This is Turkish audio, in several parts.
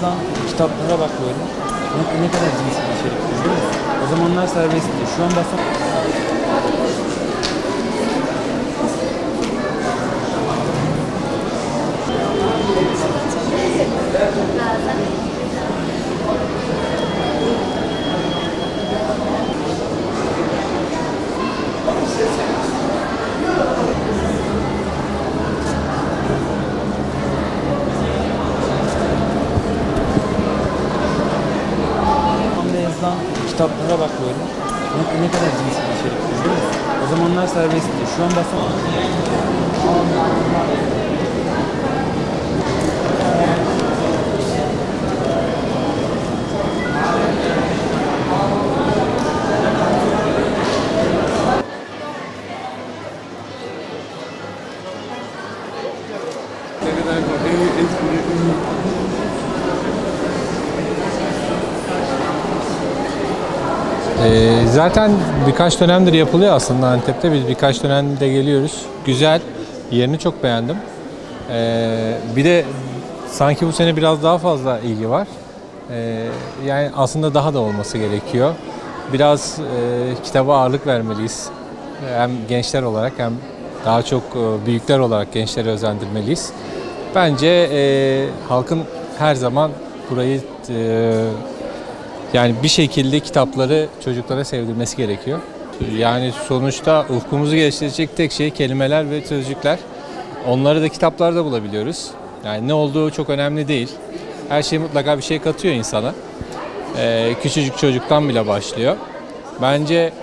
yazılan kitaplara bakıyorum. Ne kadar cinsel içerik değil mi? O zamanlar serbestti. Şu an basın... yazılan kitaplara bakıyorum. Ne kadar cinsel içerik değil mi? O zamanlar serbestti. Şu an basın... Zaten birkaç dönemdir yapılıyor aslında Antep'te. Biz birkaç dönemde geliyoruz. Güzel. Yerini çok beğendim. Bir de sanki bu sene biraz daha fazla ilgi var. Yani aslında daha da olması gerekiyor. Biraz kitaba ağırlık vermeliyiz. Hem gençler olarak hem daha çok büyükler olarak gençleri özendirmeliyiz. Bence halkın her zaman burayı yani bir şekilde kitapları çocuklara sevdirmesi gerekiyor. Yani sonuçta ufkumuzu geliştirecek tek şey kelimeler ve sözcükler. Onları da kitaplarda bulabiliyoruz. Yani ne olduğu çok önemli değil. Her şey mutlaka bir şey katıyor insana. Küçücük çocuktan bile başlıyor. Bence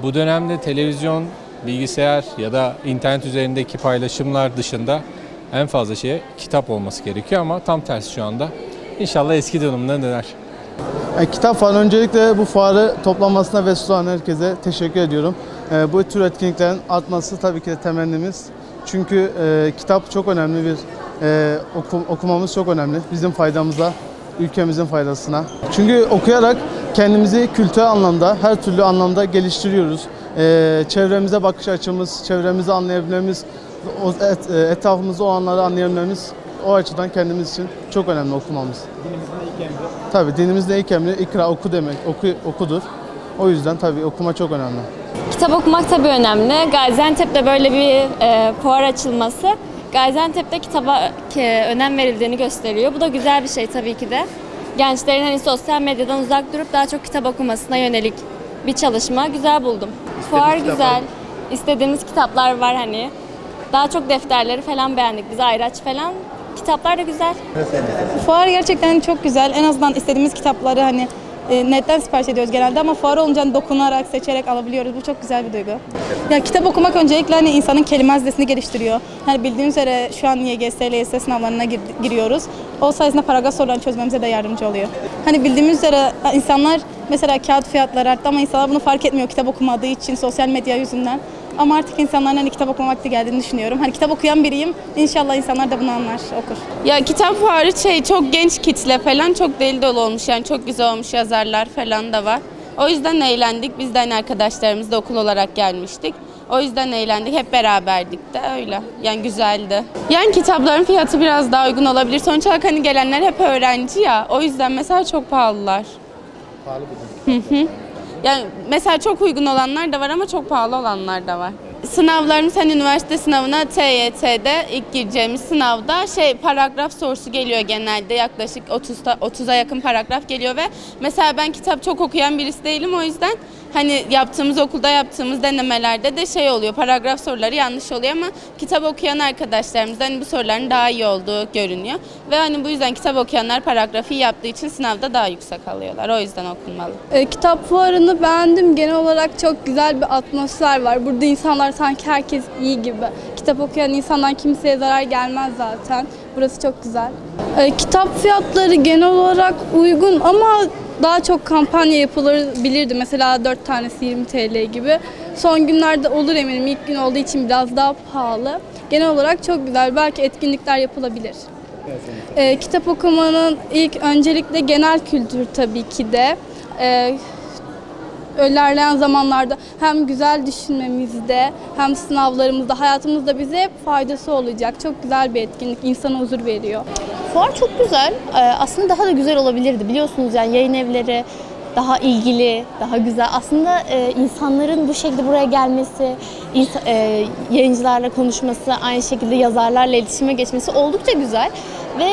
bu dönemde televizyon, bilgisayar ya da internet üzerindeki paylaşımlar dışında en fazla şeye kitap olması gerekiyor ama tam tersi şu anda. İnşallah eski dönemine döner. Kitap fuarı, öncelikle bu fuarı toplanmasına ve sunan herkese teşekkür ediyorum. Bu tür etkinliklerin artması tabii ki de temennimiz. Çünkü kitap çok önemli bir, okumamız çok önemli. Bizim faydamıza, ülkemizin faydasına. Çünkü okuyarak kendimizi kültürel anlamda, her türlü anlamda geliştiriyoruz. Çevremize bakış açımız, çevremizi anlayabilmemiz, etrafımızda olanları anlayabilmemiz, o açıdan kendimiz için çok önemli okumamız. Dinimizin ilk emri. Tabii dinimizde ilk emri ikra, oku demek, okudur. O yüzden tabii okuma çok önemli. Kitap okumak tabii önemli. Gaziantep'te böyle bir fuar açılması Gaziantep'te kitaba önem verildiğini gösteriyor. Bu da güzel bir şey tabii ki de. Gençlerin hani sosyal medyadan uzak durup daha çok kitap okumasına yönelik bir çalışma. Güzel buldum. Fuar güzel. İstediğimiz kitaplar var hani. Daha çok defterleri falan beğendik. Biz ayraç falan. Kitaplar da güzel. Fuar gerçekten çok güzel. En azından istediğimiz kitapları hani netten sipariş ediyoruz genelde ama fuar olunca hani dokunarak, seçerek alabiliyoruz. Bu çok güzel bir duygu. Ya kitap okumak öncelikle hani insanın kelime hazinesini geliştiriyor. Hani bildiğiniz üzere şu an YGS, LYS sınavlarına giriyoruz. O sayesinde paragraf sorularını çözmemize de yardımcı oluyor. Hani bildiğimiz üzere insanlar mesela kağıt fiyatları arttı ama insanlar bunu fark etmiyor kitap okumadığı için sosyal medya yüzünden. Ama artık insanların hani kitap okuma vakti geldiğini düşünüyorum. Hani kitap okuyan biriyim. İnşallah insanlar da bunu anlar, okur. Ya kitap fuarı çok genç kitle falan çok deli dolu olmuş. Yani çok güzel olmuş, yazarlar falan da var. O yüzden eğlendik. Biz de hani arkadaşlarımız da okul olarak gelmiştik. O yüzden eğlendik. Hep beraberdik de öyle. Yani güzeldi. Yani kitapların fiyatı biraz daha uygun olabilir. Sonuç olarak hani gelenler hep öğrenci ya. O yüzden mesela çok pahalılar. Pahalı bir Yani mesela çok uygun olanlar da var ama çok pahalı olanlar da var. Sınavlarımız hani üniversite sınavına TYT'de ilk gireceğimiz sınavda paragraf sorusu geliyor genelde yaklaşık 30'a yakın paragraf geliyor ve mesela ben kitap çok okuyan birisi değilim o yüzden hani okulda yaptığımız denemelerde de oluyor paragraf soruları yanlış oluyor ama kitap okuyan arkadaşlarımızda hani bu soruların daha iyi olduğu görünüyor ve hani bu yüzden kitap okuyanlar paragrafı iyi yaptığı için sınavda daha yüksek alıyorlar o yüzden okunmalı. Kitap fuarını beğendim. Genel olarak çok güzel bir atmosfer var. Burada insanlar sanki herkes iyi gibi. Kitap okuyan insandan kimseye zarar gelmez zaten. Burası çok güzel. Kitap fiyatları genel olarak uygun ama daha çok kampanya yapılabilirdi. Mesela 4 tanesi 20 TL gibi. Son günlerde olur eminim. İlk gün olduğu için biraz daha pahalı. Genel olarak çok güzel. Belki etkinlikler yapılabilir. Kitap okumanın öncelikle genel kültür tabii ki de. ilerleyen zamanlarda hem güzel düşünmemizde hem sınavlarımızda, hayatımızda bize hep faydası olacak. Çok güzel bir etkinlik, insana huzur veriyor. Fuar çok güzel. Aslında daha da güzel olabilirdi. Biliyorsunuz yani yayın evleri daha ilgili, daha güzel. Aslında insanların bu şekilde buraya gelmesi, yayıncılarla konuşması, aynı şekilde yazarlarla iletişime geçmesi oldukça güzel. Ve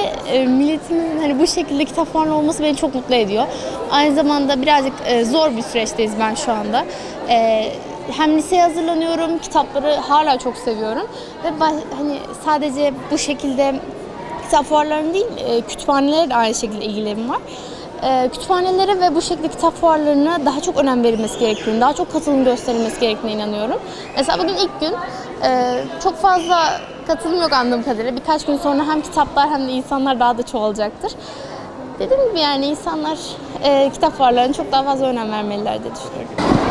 milletimizin hani bu şekilde kitap fuarının olması beni çok mutlu ediyor. Aynı zamanda birazcık zor bir süreçteyiz ben şu anda. Hem liseye hazırlanıyorum, kitapları hala çok seviyorum. Ve hani sadece bu şekilde kitap fuarlarının değil, kütüphanelere de aynı şekilde ilgilerim var. Kütüphanelere ve bu şekilde kitap fuarlarına daha çok önem verilmesi gerektiğini, daha çok katılım gösterilmesi gerektiğine inanıyorum. Mesela bugün ilk gün çok fazla katılım yok anladığım kadarıyla. Birkaç gün sonra hem kitaplar hem de insanlar daha da çoğalacaktır. Dediğim gibi yani insanlar kitap fuarlarına çok daha fazla önem vermeliler diye düşünüyorum.